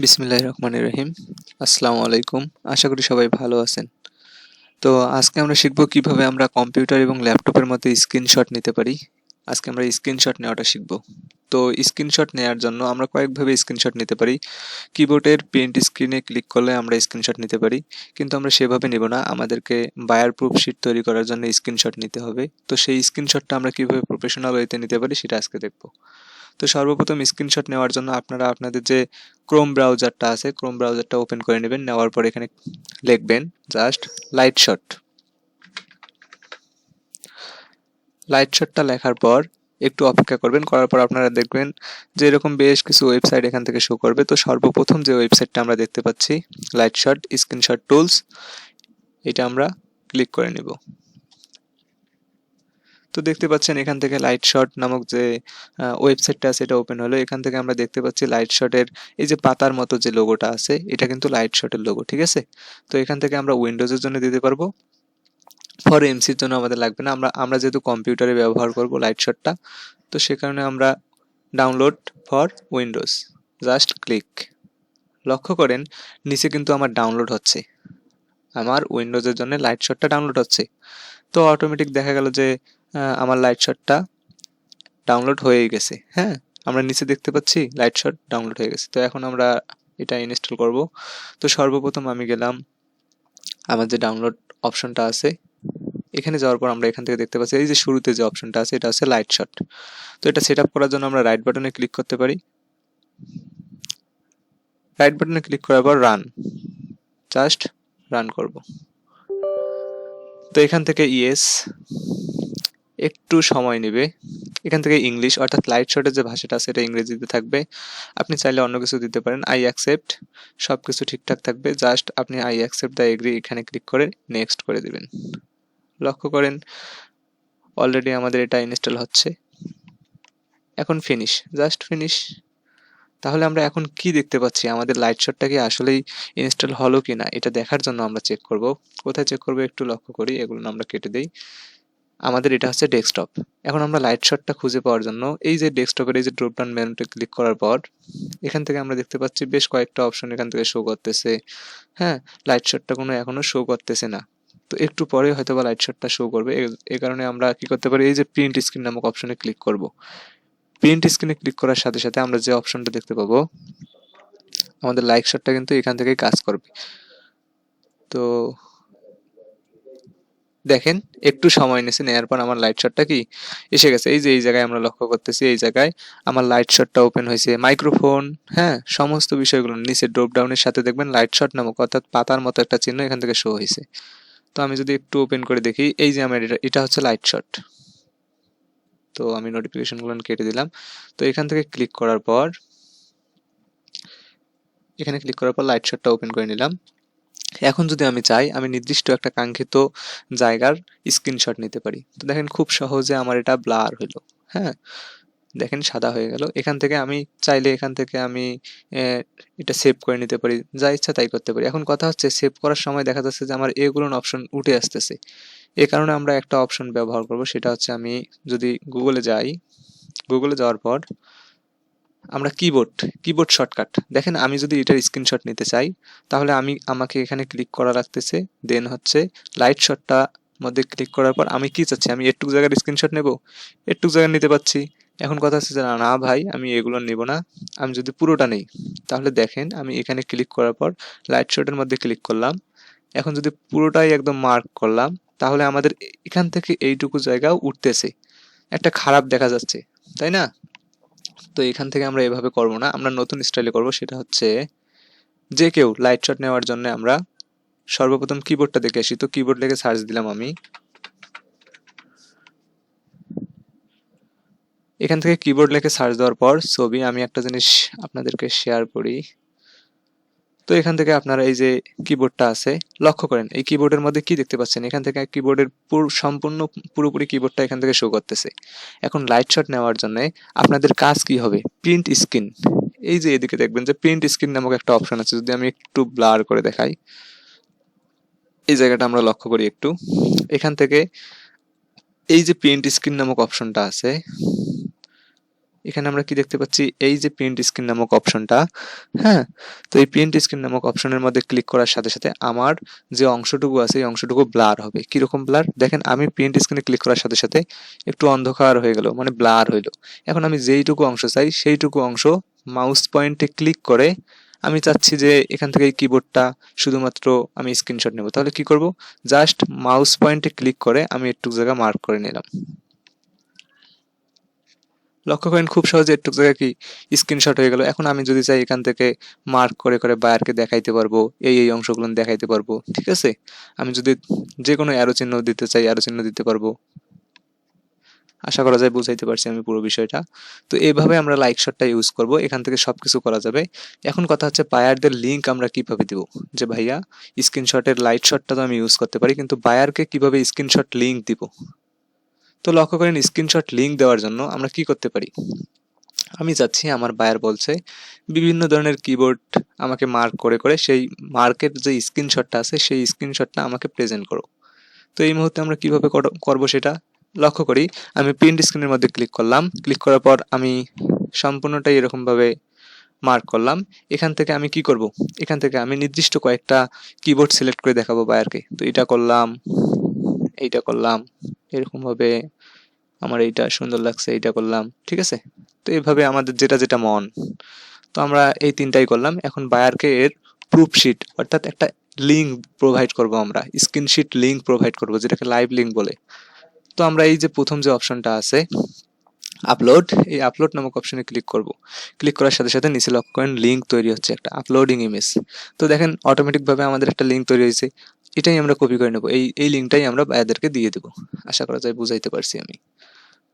বিসমিল্লাহির রহমানির রহিম। আসসালামু আলাইকুম। আশা করি সবাই ভালো আছেন। তো আজকে আমরা শিখব কিভাবে আমরা কম্পিউটার এবং ল্যাপটপের মধ্যে স্ক্রিনশট নিতে পারি। আজকে আমরা স্ক্রিনশট নেওয়াটা শিখব। তো স্ক্রিনশট নেওয়ার জন্য আমরা কয়েকভাবে স্ক্রিনশট নিতে পারি। কিবোর্ডের প্রিন্ট স্ক্রিনে ক্লিক করলে আমরা স্ক্রিনশট নিতে পারি, কিন্তু আমরা সেভাবে নেব না। আমাদেরকে বায়ার প্রুফ শিট তৈরি করার জন্য স্ক্রিনশট নিতে হবে। তো সেই স্ক্রিনশটটা আমরা কিভাবে প্রফেশনাল ওয়েতে নিতে পারি সেটা আজকে দেখব। তো সর্বপ্রথম স্ক্রিনশট নেওয়ার জন্য আপনারা আপনাদের যে ক্রোম ব্রাউজারটা আছে, ক্রোম ব্রাউজারটা ওপেন করে নেবেন। নেওয়ার পর এখানে লিখবেন জাস্ট লাইটশট। লাইটশটটা লেখার পর একটু অপেক্ষা করবেন। করার পর আপনারা দেখবেন যে এরকম বেশ কিছু ওয়েবসাইট এখান থেকে শো করবে। তো সর্বপ্রথম যে ওয়েবসাইটটা আমরা দেখতে পাচ্ছি, লাইটশট স্ক্রিনশট টুলস, এটা আমরা ক্লিক করে নিব। তো দেখতে পাচ্ছেন এখান থেকে লাইটশট নামক যে ওয়েবসাইটটা আছে এটা ওপেন হলো। এখান থেকে আমরা দেখতে পাচ্ছি লাইটশটের এই যে পাতার মতো যে লোগোটা আছে, এটা কিন্তু লাইটশটের লোগো, ঠিক আছে? তো এখান থেকে আমরা উইন্ডোজের জন্য দিতে পারবো, ফর এমসির জন্য আমাদের লাগবে না। আমরা যেহেতু কম্পিউটারে ব্যবহার করব লাইটশটটা, তো সে কারণে আমরা download for Windows, just click. লক্ষ্য করেন নিচে কিন্তু আমার ডাউনলোড হচ্ছে, আমার উইন্ডোজের জন্য লাইটশটটা ডাউনলোড হচ্ছে। তো অটোমেটিক দেখা গেল যে আমার লাইটশটটা ডাউনলোড হয়েই গেছে। হ্যাঁ, আমরা নিচে দেখতে পাচ্ছি লাইটশট ডাউনলোড হয়ে গেছে। তো এখন আমরা এটা ইনস্টল করব। তো সর্বপ্রথম আমি গেলাম আমার যে ডাউনলোড অপশনটা আছে, এখানে যাওয়ার পর আমরা এখান থেকে দেখতে পাচ্ছি এই যে শুরুতে যে অপশনটা আছে এটা হচ্ছে লাইটশট। তো এটা সেট আপ করার জন্য আমরা রাইট বাটনে ক্লিক করতে পারি। রাইট বাটনে ক্লিক করার পর রান, জাস্ট রান করব। তো এখান থেকে ইয়েস, একটু সময় নেবে। এখান থেকে ইংলিশ অর্থাৎ লাইটশটের যে ভাষাটা আছে এটা ইংরেজিতে থাকবে। আপনি চাইলে অন্য কিছু দিতে পারেন। আই অ্যাকসেপ্ট, সব কিছু ঠিকঠাক থাকবে। জাস্ট আপনি আই অ্যাকসেপ্ট দ্য এগ্রি এখানে ক্লিক করে নেক্সট করে দিবেন। লক্ষ্য করেন অলরেডি আমাদের এটা ইনস্টল হচ্ছে। এখন ফিনিশ, জাস্ট ফিনিশ। তাহলে আমরা এখন কি দেখতে পাচ্ছি, আমাদের লাইটশটটা কি আসলেই ইনস্টল হলো কিনা এটা দেখার জন্য আমরা চেক করব। কোথায় চেক করব একটু লক্ষ্য করি, এগুলো আমরা কেটে দেই। আমাদের এটা হচ্ছে ডেস্কটপ। এখন আমরা লাইটশটটা খুঁজে পাওয়ার জন্য এই যে ডেস্কটপের এই যে ড্রপ ডাউন মেনুতে ক্লিক করার পর এখান থেকে আমরা দেখতে পাচ্ছি বেশ কয়েকটা অপশন এখান থেকে শো করতেছে। হ্যাঁ, লাইটশটটা কোনো এখনো শো করতেছে না। তো একটু পরে হয়তো বা লাইটশটটা শো করবে। এই কারণে আমরা কি করতে পারি, এই যে প্রিন্ট স্ক্রিন নামক অপশনে ক্লিক করব। প্রিন্ট স্ক্রিনে ক্লিক করার সাথে সাথে আমরা যে অপশনটা দেখতে পাবো, আমাদের লাইটশটটা কিন্তু এখান থেকেই কাজ করবে। তো দেখেন একটু সময় নিয়েছে, নেওয়ার পর আমার লাইট শটটা কি এসে গেছে। এই যে এই জায়গায় আমরা লক্ষ্য করতেছি, এই জায়গায় আমার লাইট শটটা ওপেন হয়েছে। মাইক্রোফোন, হ্যাঁ, সমস্ত বিষয়গুলো নিচে ড্রপ ডাউনের সাথে দেখবেন লাইট শট নামক অর্থাৎ পাতার মতো একটা চিহ্ন এখান থেকে শো হয়েছে। তো আমি যদি একটু ওপেন করে দেখি, এই যে আমার এটা হচ্ছে লাইট শট। তো আমি নোটিফিকেশনগুলো কেটে দিলাম। তো এখান থেকে ক্লিক করার পর এখানে ক্লিক করার পর লাইট শটটা ওপেন করে নিলাম। এখন যদি আমি চাই আমি নির্দিষ্ট একটা কাঙ্ক্ষিত জায়গার স্ক্রিনশট নিতে পারি। তো দেখেন খুব সহজে আমার এটা ব্লার হলো। হ্যাঁ, দেখেন সাদা হয়ে গেল। এখান থেকে আমি চাইলে এখান থেকে আমি এটা সেভ করে নিতে পারি, যা ইচ্ছা তাই করতে পারি। এখন কথা হচ্ছে সেভ করার সময় দেখা যাচ্ছে যে আমার এগুলো অপশন উঠে আসতেছে। এ কারণে আমরা একটা অপশন ব্যবহার করব, সেটা হচ্ছে আমি যদি গুগলে যাই, গুগলে যাওয়ার পর আমরা কিবোর্ড শর্টকাট দেখেন, আমি যদি এটার স্ক্রিনশট নিতে চাই তাহলে আমাকে এখানে ক্লিক করা লাগতেছে। দেন হচ্ছে লাইট শটটা মধ্যে ক্লিক করার পর আমি কি চাচ্ছি, আমি একটু জায়গার স্ক্রিনশট নেব, একটু জায়গা নিতে পাচ্ছি। এখন কথা হচ্ছে যে না ভাই আমি এগুলো নেব না, আমি যদি পুরোটা নেই। তাহলে দেখেন আমি এখানে ক্লিক করার পর লাইট শটের মধ্যে ক্লিক করলাম। এখন যদি পুরোটাই একদম মার্ক করলাম তাহলে আমাদের এখান থেকে এইটুকু জায়গাও উঠতেছে, একটা খারাপ দেখা যাচ্ছে, তাই না? তো এখান থেকে আমরা এভাবে করব না, আমরা নতুন স্টাইলে করব। সেটা হচ্ছে যে কেউ লাইট শট নেওয়ার জন্য আমরা সর্বপ্রথম কিবোর্ডটা দেখে আসি। তো কিবোর্ড লিখে সার্চ দিলাম আমি। এখান থেকে কিবোর্ড লিখে সার্চ দেওয়ার পর ছবি আমি একটা জিনিস আপনাদেরকে শেয়ার করি। তো এখান থেকে আপনারা এই যে কিবোর্ডটা আছে লক্ষ্য করেন, এই কিবোর্ডের মধ্যে কি দেখতে পাচ্ছেন, এখান থেকে কিবোর্ডের সম্পূর্ণ পুরোপুরি কিবোর্ডটা এখান থেকে শো করতেছে। এখন লাইট শট নেওয়ার জন্য আপনাদের কাজ কি হবে, প্রিন্ট স্ক্রিন, এই যে এদিকে দেখবেন যে প্রিন্ট স্ক্রিন নামক একটা অপশন আছে। যদি আমি একটু ব্লার করে দেখাই, এই জায়গাটা আমরা লক্ষ্য করি একটু। এখান থেকে এই যে প্রিন্ট স্ক্রিন নামক অপশনটা আছে, এখানে আমরা কি দেখতে পাচ্ছি, এই যে প্রিন্ট স্ক্রিন নামক অপশনটা, হ্যাঁ, তো এই প্রিন্ট স্ক্রিন নামক অপশনের মধ্যে ক্লিক করার সাথে সাথে আমার যে অংশটুকু আছে এই অংশটুকু ব্লার হবে। কিরকম ব্লার দেখেন, আমি প্রিন্ট স্ক্রিনে ক্লিক করার সাথে সাথে একটু অন্ধকার হয়ে গেল, মানে ব্লার হইলো। এখন আমি যেইটুকু অংশ চাই সেইটুকু অংশ মাউস পয়েন্টে ক্লিক করে আমি চাচ্ছি যে এখান থেকে এই কিবোর্ডটা শুধুমাত্র আমি স্ক্রিনশট নেব, তাহলে কি করব, জাস্ট মাউস পয়েন্টে ক্লিক করে আমি একটু জায়গা মার্ক করে নিলাম। লক্ষ্য করেন খুব সহজে একটু জায়গা কি স্ক্রিনশট হয়ে গেল। এখন আমি যদি চাই এখান থেকে মার্ক করে করে বায়ারকে দেখাইতে পারবো, এই অংশগুলো দেখাইতে পারবো, ঠিক আছে। আমি যদি যে কোনো অ্যারো চিহ্ন দিতে চাই অ্যারো চিহ্ন দিতে পারবো। আশা করা যায় বুঝাইতে পারছি আমি পুরো বিষয়টা। তো এইভাবে আমরা লাইক শটটা ইউজ করব, এখান থেকে সবকিছু করা যাবে। এখন কথা হচ্ছে বায়ারদের লিঙ্ক আমরা কিভাবে দিব, যে ভাইয়া স্ক্রিনশটের লাইট শটটা তো আমি ইউজ করতে পারি, কিন্তু বায়ারকে কিভাবে স্ক্রিনশট লিঙ্ক দিব। তো লক্ষ্য করেন স্ক্রিনশট লিঙ্ক দেওয়ার জন্য আমরা কি করতে পারি, আমি চাচ্ছি আমার বায়ার বলছে বিভিন্ন ধরনের কিবোর্ড আমাকে মার্ক করে করে সেই মার্কের যে স্ক্রিনশটটা আছে সেই স্ক্রিনশটটা আমাকে প্রেজেন্ট করো। তো এই মুহূর্তে আমরা কিভাবে করব সেটা লক্ষ্য করি। আমি প্রিন্ট স্ক্রিনের মধ্যে ক্লিক করলাম, ক্লিক করার পর আমি সম্পূর্ণটাই এরকমভাবে মার্ক করলাম। এখান থেকে আমি কি করব, এখান থেকে আমি নির্দিষ্ট কয়েকটা কিবোর্ড সিলেক্ট করে দেখাবো বায়ারকে। তো এটা করলাম, এইটা করলাম, এরকমভাবে আমার এইটা সুন্দর লাগছে, এইটা করলাম, ঠিক আছে। তো এইভাবে আমাদের যেটা যেটা মন, তো আমরা এই তিনটাই করলাম। এখন বায়ারকে এর প্রুফশিট অর্থাৎ একটা লিঙ্ক প্রোভাইড করব, আমরা স্ক্রিনশিট লিঙ্ক প্রোভাইড করব, যেটাকে লাইভ লিঙ্ক বলে। তো আমরা এই যে প্রথম যে অপশনটা আছে আপলোড, এই আপলোড নামক অপশনে ক্লিক করব। ক্লিক করার সাথে সাথে নিচে লক্ষ্য করেন লিঙ্ক তৈরি হচ্ছে, একটা আপলোডিং ইমেজ। তো দেখেন অটোমেটিকভাবে আমাদের একটা লিঙ্ক তৈরি হয়েছে, এটাই আমরা কপি করে নেব, এই লিঙ্কটাই আমরা বায়ারদেরকে দিয়ে দেবো। আশা করা যায় বুঝাইতে পারছি আমি।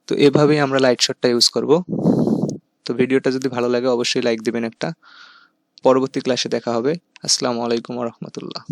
তো এভাবেই আমরা লাইট শটটা ইউজ করব। তো ভিডিওটা যদি ভালো লাগে অবশ্যই লাইক দিবেন একটা। পরবর্তী ক্লাসে দেখা হবে। আসসালামু আলাইকুম ওয়া রাহমাতুল্লাহ।